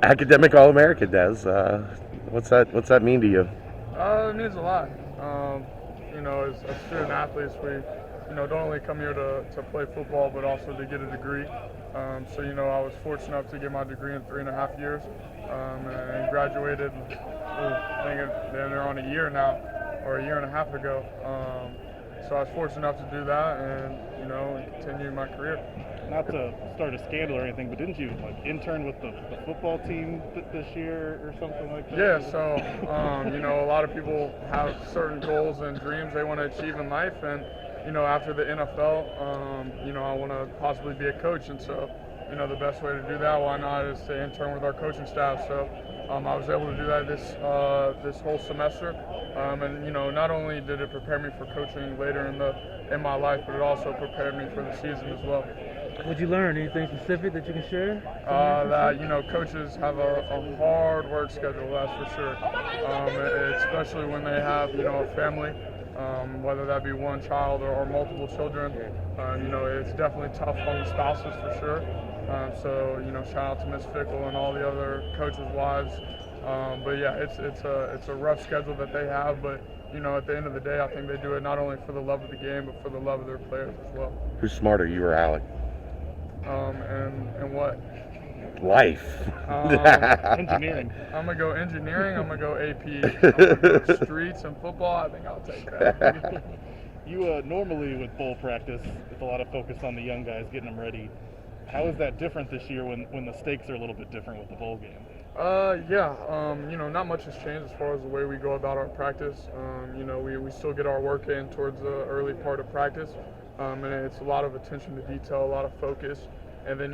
Academic All-American, Des. What's that mean to you? It means a lot. As student athletes, we, don't only come here to play football, but also to get a degree. I was fortunate enough to get my degree in 3.5 years, and graduated. I think they're on a year now, or a year and a half ago. So I was fortunate enough to do that, and continue my career. Not to start a scandal or anything, but didn't you like intern with the football team this year or something like that? Yeah, so a lot of people have certain goals and dreams they want to achieve in life, and after the NFL, I want to possibly be a coach, and so the best way to do that, why not, is to intern with our coaching staff. So I was able to do that this whole semester, and not only did it prepare me for coaching later in my life, but it also prepared me for the season as well. What'd you learn? Anything specific that you can share? That coaches have a hard work schedule, that's for sure. Especially when they have a family, whether that be one child or multiple children. It's definitely tough on the spouses for sure. Shout out to Miss Fickle and all the other coaches' wives. But yeah, it's a rough schedule that they have, but at the end of the day, I think they do it not only for the love of the game, but for the love of their players as well. Who's smarter, you or Alec? And what? Life. Engineering. I'm gonna go engineering. I'm gonna go AP. I'm gonna go streets and football. I think I'll take that. You normally with bowl practice, with a lot of focus on the young guys, getting them ready. How is that different this year when the stakes are a little bit different with the bowl game? Not much has changed as far as the way we go about our practice. We still get our work in towards the early part of practice, and it's a lot of attention to detail, a lot of focus. And then,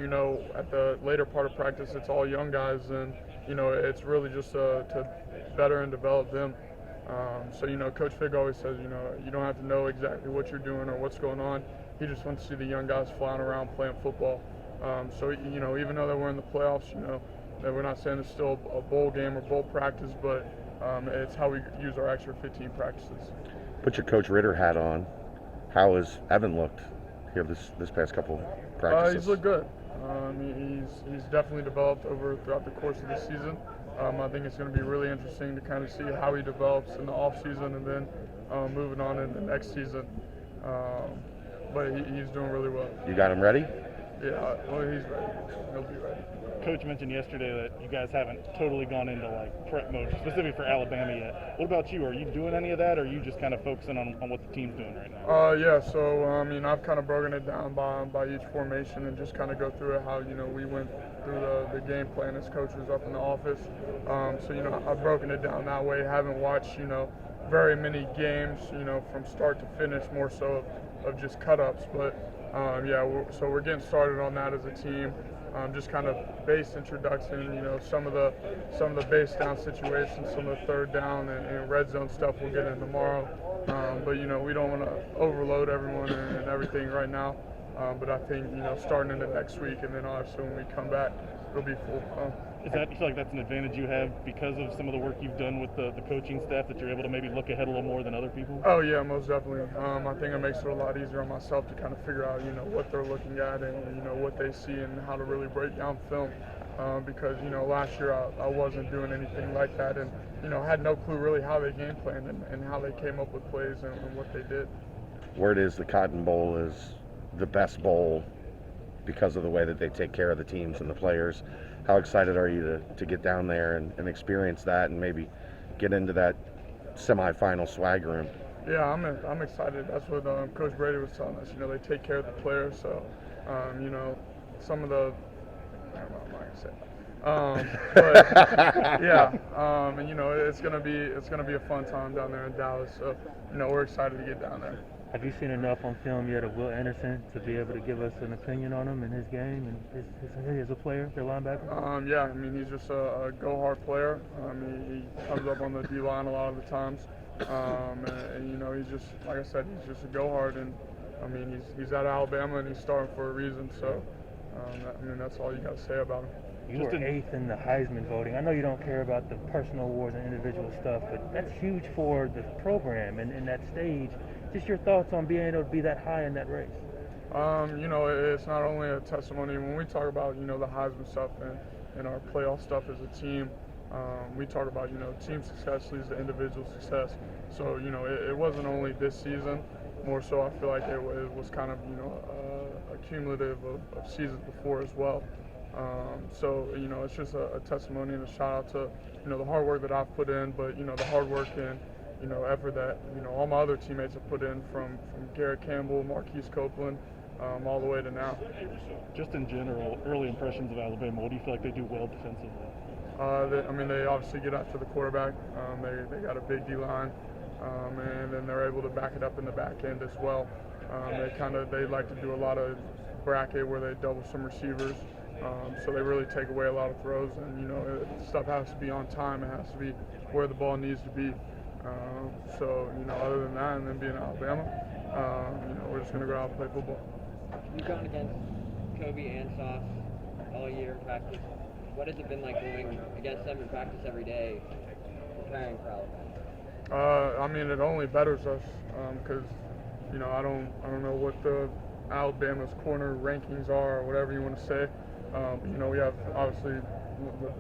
at the later part of practice, it's all young guys, and, it's really just to better and develop them. Coach Fig always says, you don't have to know exactly what you're doing or what's going on. He just wants to see the young guys flying around playing football. Even though that we're in the playoffs, that we're not saying it's still a bowl game or bowl practice, but it's how we use our extra 15 practices. Put your Coach Ritter hat on. How has Evan looked here this past couple practices? He's looked good. He's definitely developed throughout the course of the season. I think it's going to be really interesting to kind of see how he develops in the off season and then moving on in the next season. But he's doing really well. You got him ready? Yeah, well, he's ready. He'll be ready. Coach mentioned yesterday that you guys haven't totally gone into like prep mode specifically for Alabama yet. What about you? Are you doing any of that, or are you just kind of focusing on what the team's doing right now? I've kind of broken it down by each formation and just kind of go through it how we went through the game plan as coaches up in the office. I've broken it down that way. Haven't watched very many games from start to finish, more so of just cut-ups, but we're getting started on that as a team. Just kind of base introduction, some of the base down situations, some of the third down and red zone stuff we'll get in tomorrow. We don't want to overload everyone and everything right now. But I think starting into next week, and then obviously when we come back, it'll be full. You feel like that's an advantage you have because of some of the work you've done with the coaching staff, that you're able to maybe look ahead a little more than other people? Oh yeah, most definitely. I think it makes it a lot easier on myself to kind of figure out what they're looking at and what they see and how to really break down film. Because last year I wasn't doing anything like that, and had no clue really how they game planned and how they came up with plays and what they did. Word is the Cotton Bowl is the best bowl because of the way that they take care of the teams and the players. How excited are you to get down there and experience that and maybe get into that semifinal swag room? Yeah, I'm excited. That's what Coach Brady was telling us. They take care of the players. So, some of the I don't know, I'm not gonna say. But yeah, it's gonna be a fun time down there in Dallas. So, we're excited to get down there. Have you seen enough on film yet of Will Anderson to be able to give us an opinion on him and his game and as a player, their linebacker? He's just a go-hard player. He comes up on the D-line a lot of the times. He's just, like I said, he's just a go-hard. And, he's out of Alabama and he's starting for a reason. So, that's all you got to say about him. You were eighth in the Heisman voting. I know you don't care about the personal awards and individual stuff, but that's huge for the program and that stage. Just your thoughts on being able to be that high in that race. You know, it's not only a testimony. When we talk about, you know, the Heisman stuff and our playoff stuff as a team, we talk about, you know, team success leads to individual success. So, you know, it wasn't only this season. More so, I feel like it was kind of, you know, a cumulative of seasons before as well. So, you know, it's just a testimony and a shout out to, you know, the hard work that I've put in, but, you know, the hard work and, you know, effort that, you know, all my other teammates have put in from Garrett Campbell, Marquise Copeland, all the way to now. Just in general, early impressions of Alabama, what do you feel like they do well defensively? I mean, they obviously get after the quarterback. They got a big D-line, and then they're able to back it up in the back end as well. They like to do a lot of bracket where they double some receivers. So they really take away a lot of throws, and you know, stuff has to be on time. It has to be where the ball needs to be. So you know, other than that, and then being Alabama, you know, we're just gonna go out and play football. You've gone against Kobe and Sauce all year in practice. What has it been like going against them in practice every day, preparing for Alabama? I mean, it only betters us because you know I don't know what the Alabama's corner rankings are or whatever you want to say. You know, we have obviously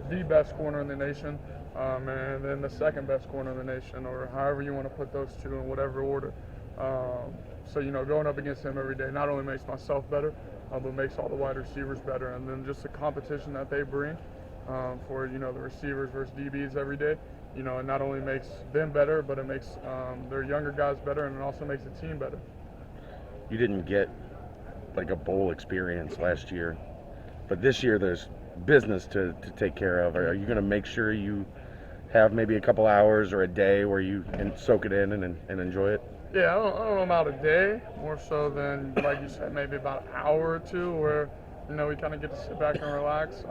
the best corner in the nation, and then the second best corner in the nation, or however you want to put those two in whatever order. So, you know, going up against him every day not only makes myself better, but makes all the wide receivers better. And then just the competition that they bring for, you know, the receivers versus DBs every day, you know, it not only makes them better, but it makes their younger guys better, and it also makes the team better. You didn't get like a bowl experience last year, but this year there's business to take care of. Are you going to make sure you have maybe a couple hours or a day where you can soak it in and enjoy it? Yeah, I don't know about a day, more so than, like you said, maybe about an hour or two where, you know, we kind of get to sit back and relax.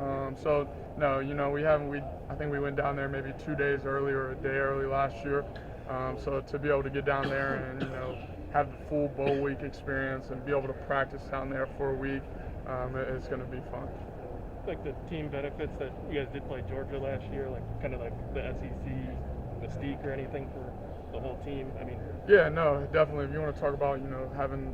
So, no, you know, I think we went down there maybe 2 days early or a day early last year. So to be able to get down there and, you know, have the full bowl week experience and be able to practice down there for a week, it's going to be fun. Like the team benefits that you guys did play Georgia last year, like kind of like the SEC mystique or anything for the whole team? I mean, yeah, no, definitely. If you want to talk about, you know,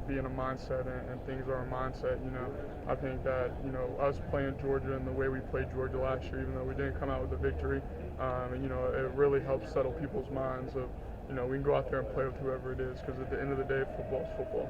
being a mindset and things are a mindset, you know, I think that, you know, us playing Georgia and the way we played Georgia last year, even though we didn't come out with a victory, and, you know, it really helps settle people's minds of, you know, we can go out there and play with whoever it is, because at the end of the day, football is football.